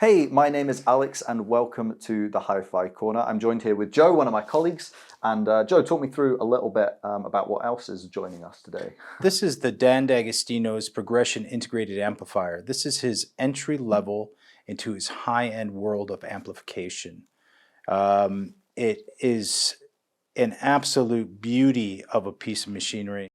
Hey, my name is Alex and welcome to the Hi-Fi Corner. I'm joined here with Joe, one of my colleagues. And Joe, talk me through a little bit about what else is joining us today. This is the Dan D'Agostino's Progression Integrated Amplifier. This is his entry level into his high-end world of amplification. It is an absolute beauty of a piece of machinery.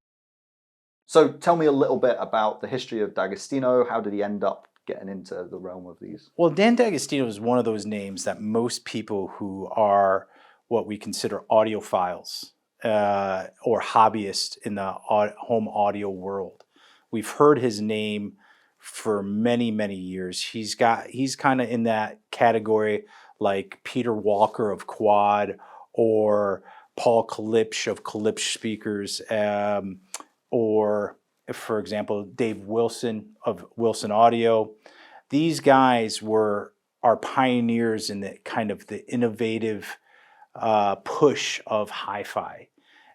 So tell me a little bit about the history of D'Agostino. How did he end up getting into the realm of these? Well, Dan D'Agostino is one of those names that most people who are what we consider audiophiles or hobbyists in the home audio world. We've heard his name for many, many years. He's kind of in that category like Peter Walker of Quad or Paul Kalipsch of Kalipsch speakers, or for example, Dave Wilson of Wilson Audio. These guys are pioneers in the kind of the innovative push of hi-fi.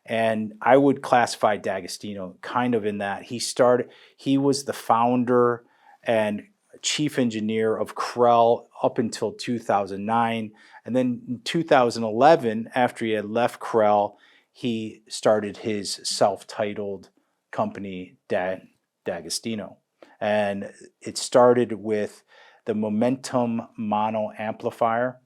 And I would classify D'Agostino kind of in that. He was the founder and chief engineer of Krell up until 2009. And then in 2011, after he had left Krell, he started his self-titled company, D'Agostino. And it started with the Momentum Mono Amplifier.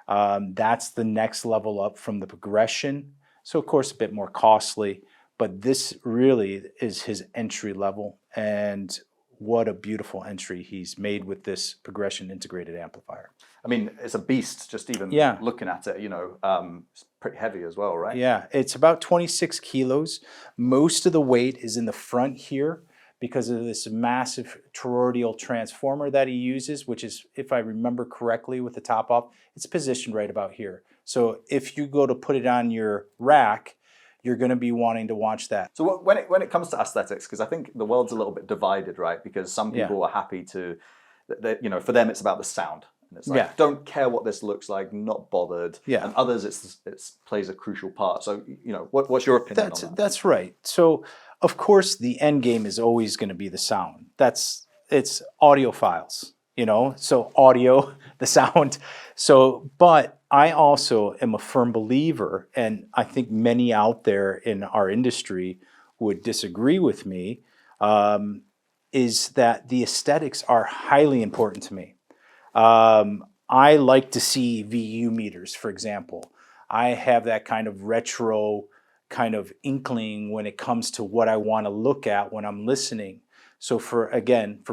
That's the next level up from the Progression. So of course a bit more costly, but this really is his entry level, and what a beautiful entry he's made with this Progression integrated amplifier. I mean, it's a beast just even looking at it, it's pretty heavy as well, right? Yeah, it's about 26 kilos. Most of the weight is in the front here because of this massive toroidal transformer that he uses, which is, if I remember correctly with the top off, it's positioned right about here. So if you go to put it on your rack, you're going to be wanting to watch that. So when it comes to aesthetics, because I think the world's a little bit divided, right? Because some people are happy to, for them it's about the sound. And it's like, don't care what this looks like, not bothered. Yeah. And others, it plays a crucial part. So, what's your opinion on that? That's right. So, of course, the end game is always going to be the sound. It's audiophiles, so audio, the sound. So, but I also am a firm believer, and I think many out there in our industry would disagree with me, is that the aesthetics are highly important to me. I like to see VU meters, for example. I have that kind of retro kind of inkling when it comes to what I want to look at when I'm listening. So for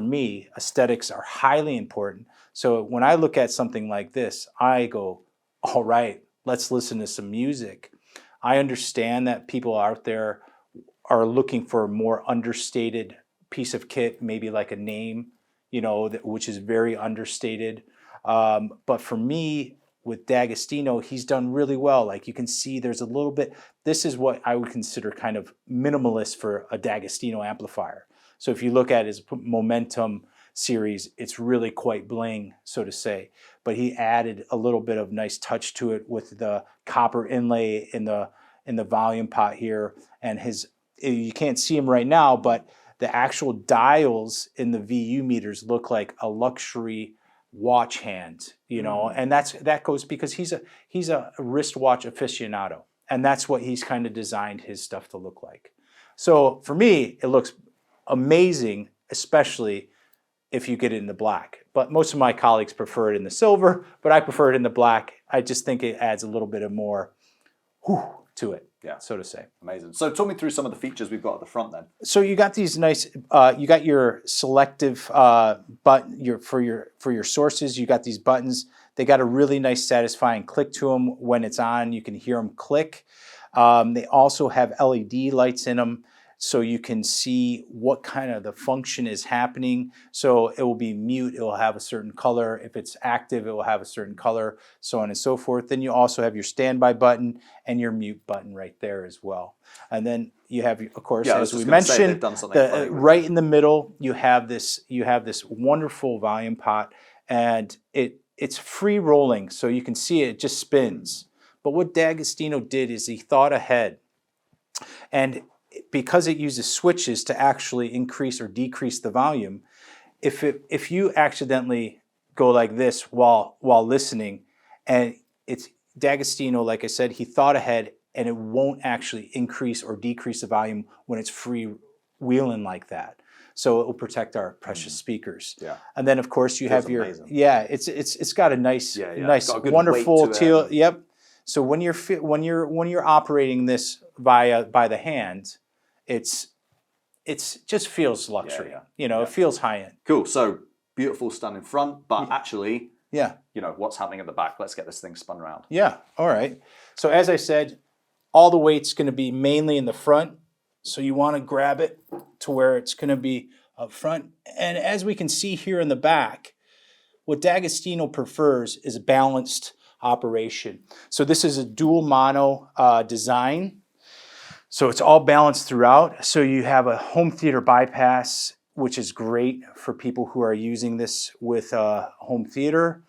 me, aesthetics are highly important. So when I look at something like this, I go, all right, let's listen to some music. I understand that people out there are looking for a more understated piece of kit, maybe like a name, which is very understated. But for me, with D'Agostino, he's done really well. Like you can see there's a little bit, this is what I would consider kind of minimalist for a D'Agostino amplifier. So if you look at his Momentum series, it's really quite bling, so to say. But he added a little bit of nice touch to it with the copper inlay in the volume pot here. And you can't see him right now, but the actual dials in the VU meters look like a luxury watch hand, and that goes because he's a wristwatch aficionado, and that's what he's kind of designed his stuff to look like. So for me, it looks amazing, especially if you get it in the black. But most of my colleagues prefer it in the silver, but I prefer it in the black. I just think it adds a little bit of more to it, so to say. Amazing. So talk me through some of the features we've got at the front then. So you got these nice, you got your selective button for your sources. You got these buttons. They got a really nice satisfying click to them. When it's on, you can hear them click. They also have LED lights in them, so you can see what kind of the function is happening. So it will be mute, it will have a certain color. If it's active, it will have a certain color, so on and so forth. Then you also have your standby button and your mute button right there as well. And then you have, of course, as we mentioned, right in the middle, you have this wonderful volume pot, and it's free rolling, so you can see it just spins. But what D'Agostino did is he thought ahead, and because it uses switches to actually increase or decrease the volume, if you accidentally go like this while listening, and it's D'Agostino, like I said, he thought ahead, and it won't actually increase or decrease the volume when it's freewheeling like that. So it will protect our precious speakers. Yeah. And then of course you have your amazing. it's got a nice It's got a good wonderful weight to teal. it. Yep. So when you're operating this by the hand, it's just feels luxury. You know, it feels high end. Cool. So beautiful stand in front, but actually, Yeah. you know, what's happening at the back? Let's get this thing spun around. Yeah. All right. So as I said, all the weight's going to be mainly in the front. So you want to grab it to where it's going to be up front. And as we can see here in the back, what D'Agostino prefers is a balanced operation. So this is a dual mono design. So it's all balanced throughout. So you have a home theater bypass, which is great for people who are using this with home theater.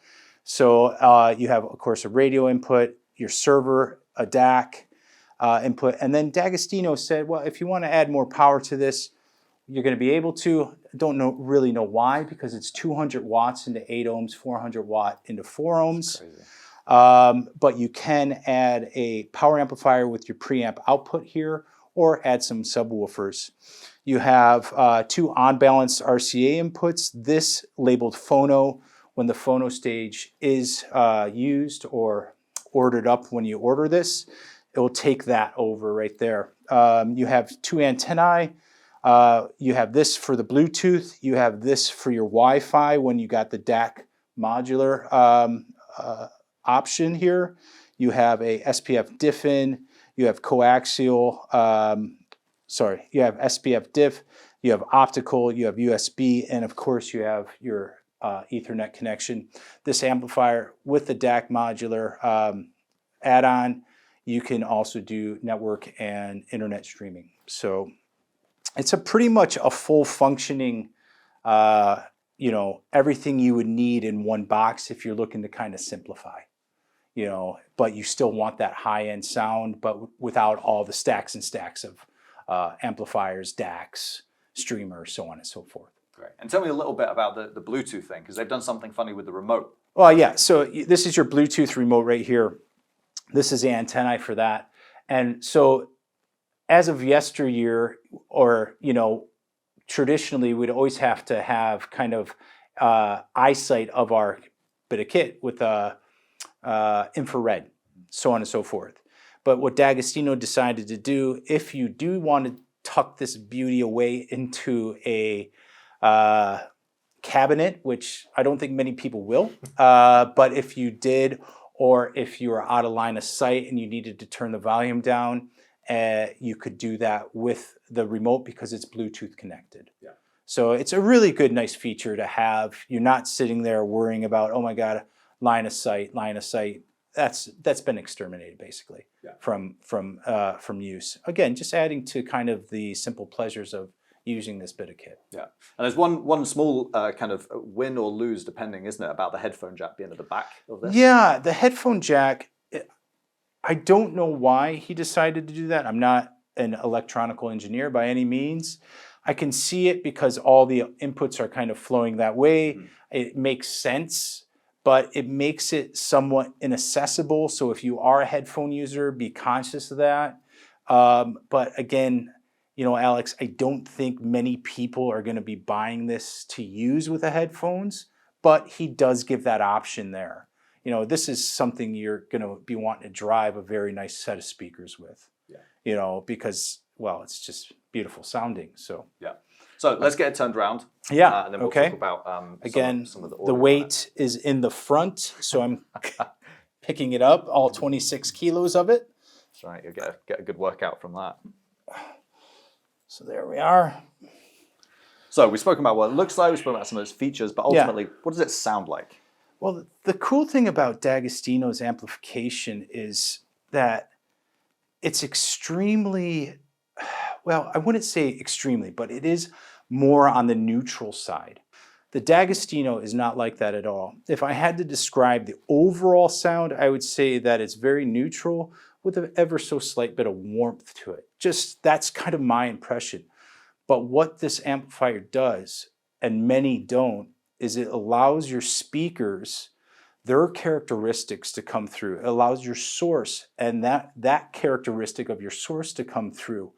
So you have, of course, a radio input, your server, a DAC input. And then D'Agostino said, well, if you want to add more power to this, you're going to be able to. Don't really know why, because it's 200 watts into 8 ohms, 400 watt into 4 ohms. But you can add a power amplifier with your preamp output here, or add some subwoofers. You have 2 unbalanced RCA inputs. This labeled phono when the phono stage is used or ordered up when you order this. It will take that over right there. You have 2 antennae. You have this for the Bluetooth. You have this for your Wi-Fi when you got the DAC modular option here. You have a SPF diff-in. You have coaxial. You have SPF diff. You have optical. You have USB, and of course you have your Ethernet connection. This amplifier with the DAC modular add-on, you can also do network and internet streaming. So it's pretty much a full functioning, everything you would need in one box if you're looking to kind of simplify, but you still want that high-end sound, but without all the stacks and stacks of amplifiers, DACs, streamers, so on and so forth. Great. And tell me a little bit about the Bluetooth thing, because they've done something funny with the remote. Well, yeah, so this is your Bluetooth remote right here. This is the antennae for that. And so as of yesteryear, or, traditionally, we'd always have to have kind of eyesight of our bit of kit with infrared, so on and so forth. But what D'Agostino decided to do, if you do want to tuck this beauty away into a cabinet, which I don't think many people will, but if you did, or if you were out of line of sight and you needed to turn the volume down, you could do that with the remote because it's Bluetooth connected. Yeah. So it's a really good, nice feature to have. You're not sitting there worrying about, oh my God, line of sight. That's been exterminated basically from use. Again, just adding to kind of the simple pleasures of using this bit of kit. Yeah, and there's one small kind of win or lose, depending, isn't it, about the headphone jack being at the back of this? Yeah, the headphone jack, I don't know why he decided to do that. I'm not an electronical engineer by any means. I can see it because all the inputs are kind of flowing that way. Mm-hmm. It makes sense, but it makes it somewhat inaccessible. So if you are a headphone user, be conscious of that. But again, Alex, I don't think many people are going to be buying this to use with the headphones, but he does give that option there. This is something you're going to be wanting to drive a very nice set of speakers with, because, well, it's just beautiful sounding. So let's get it turned around. Yeah. And then we'll talk about again, some of the weight is in the front, so I'm picking it up, all 26 kilos of it. That's right. You'll get a good workout from that. So there we are. So we've spoken about what it looks like, we've spoken about some of its features, but ultimately, what does it sound like? Well, the cool thing about D'Agostino's amplification is that it's extremely, well, I wouldn't say extremely, but it is more on the neutral side. The D'Agostino is not like that at all. If I had to describe the overall sound, I would say that it's very neutral with an ever so slight bit of warmth to it. Just that's kind of my impression. But what this amplifier does, and many don't, is it allows your speakers, their characteristics to come through. It allows your source and that characteristic of your source to come through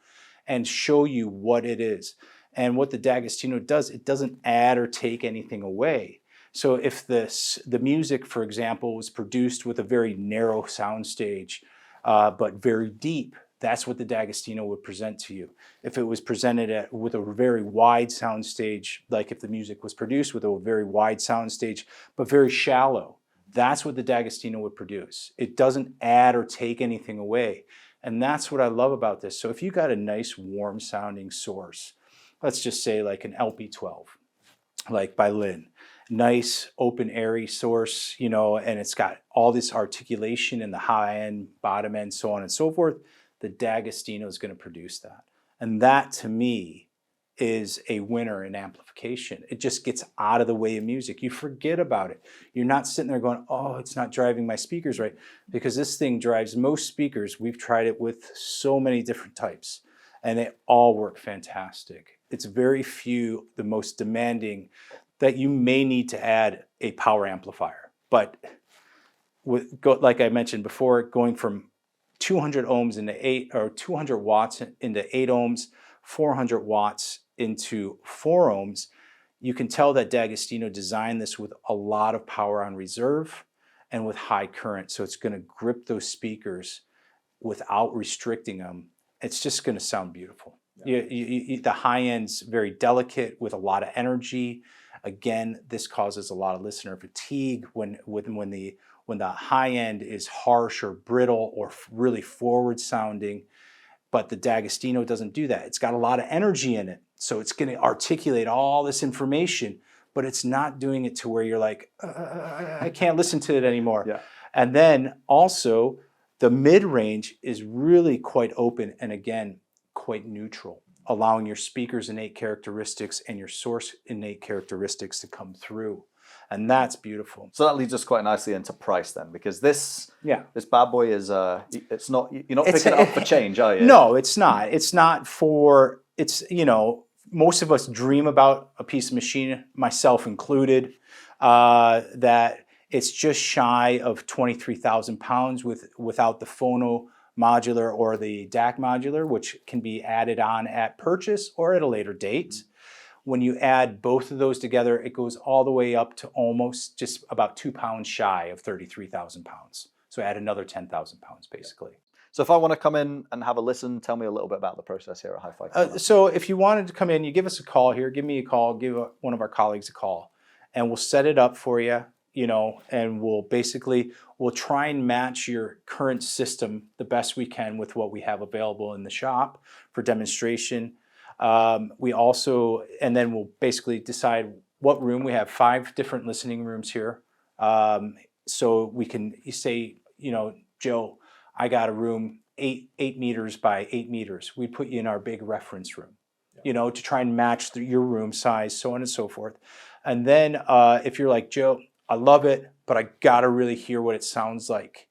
and show you what it is. And what the Dagostino does, it doesn't add or take anything away. So if the music, for example, was produced with a very narrow soundstage, but very deep, that's what the Dagostino would present to you. If it was presented with a very wide soundstage, like if the music was produced with a very wide soundstage, but very shallow, that's what the Dagostino would produce. It doesn't add or take anything away. And that's what I love about this. So if you got a nice warm sounding source, let's just say like an LP12, like by Lynn, nice open airy source, you know, and it's got all this articulation in the high end, bottom end, so on and so forth, the Dagostino is going to produce that. And that to me is a winner in amplification. It just gets out of the way of music. You forget about it. You're not sitting there going, oh, it's not driving my speakers right, because this thing drives most speakers. We've tried it with so many different types and they all work fantastic. It's very few, the most demanding, that you may need to add a power amplifier. But like I mentioned before, going from 200 ohms into 8, or 200 watts into 8 ohms, 400 watts into 4 ohms, you can tell that Dagostino designed this with a lot of power on reserve and with high current. So it's going to grip those speakers without restricting them. It's just going to sound beautiful. Yeah. The high end's very delicate with a lot of energy. Again, this causes a lot of listener fatigue when the high end is harsh or brittle or really forward sounding. But the Dagostino doesn't do that. It's got a lot of energy in it. So it's going to articulate all this information, but it's not doing it to where you're like, I can't listen to it anymore. Yeah. And then also the mid-range is really quite open and again, quite neutral, allowing your speaker's innate characteristics and your source innate characteristics to come through. And that's beautiful. So that leads us quite nicely into price then, because this bad boy is it's not, you're not picking it up for change, are you? No, it's not. It's not for, it's, you know, most of us dream about a piece of machine, myself included, that it's just shy of 23,000 pounds without the phono modular or the DAC modular, which can be added on at purchase or at a later date. When you add both of those together, it goes all the way up to almost just about 2 pounds shy of 33,000 pounds. So add another 10,000 pounds basically. So if I want to come in and have a listen, tell me a little bit about the process here at Hi-Fi Corner. So if you wanted to come in, you give us a call here, give me a call, give one of our colleagues a call, and we'll set it up for you, you know, and we'll try and match your current system the best we can with what we have available in the shop for demonstration. And then we'll basically decide what room. We have 5 different listening rooms here. So we can say, you know, Joe, I got a room 8 meters by 8 meters. We put you in our big reference room, you know, to try and match your room size, so on and so forth. And then if you're like, Joe, I love it, but I gotta really hear what it sounds like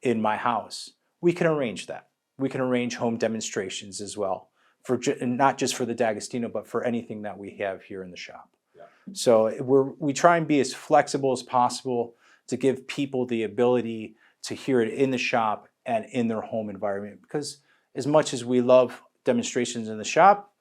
in my house, we can arrange that. We can arrange home demonstrations as well, for not just for the Dagostino, but for anything that we have here in the shop. Yeah. So we try and be as flexible as possible to give people the ability to hear it in the shop and in their home environment. Because as much as we love demonstrations in the shop,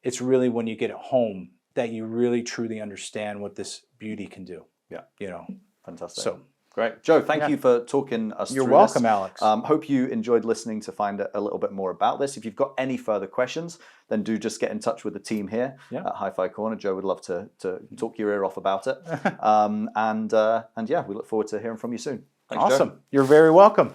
it's really when you get it home that you really truly understand what this beauty can do. Yeah. You know. Fantastic. So great. Joe, thank you for talking us through You're welcome, this. Alex. Hope you enjoyed listening to find a little bit more about this. If you've got any further questions, then do just get in touch with the team here at Hi-Fi Corner. Joe would love to talk your ear off about it. And yeah, we look forward to hearing from you soon. Thanks, awesome. Joe. You're very welcome.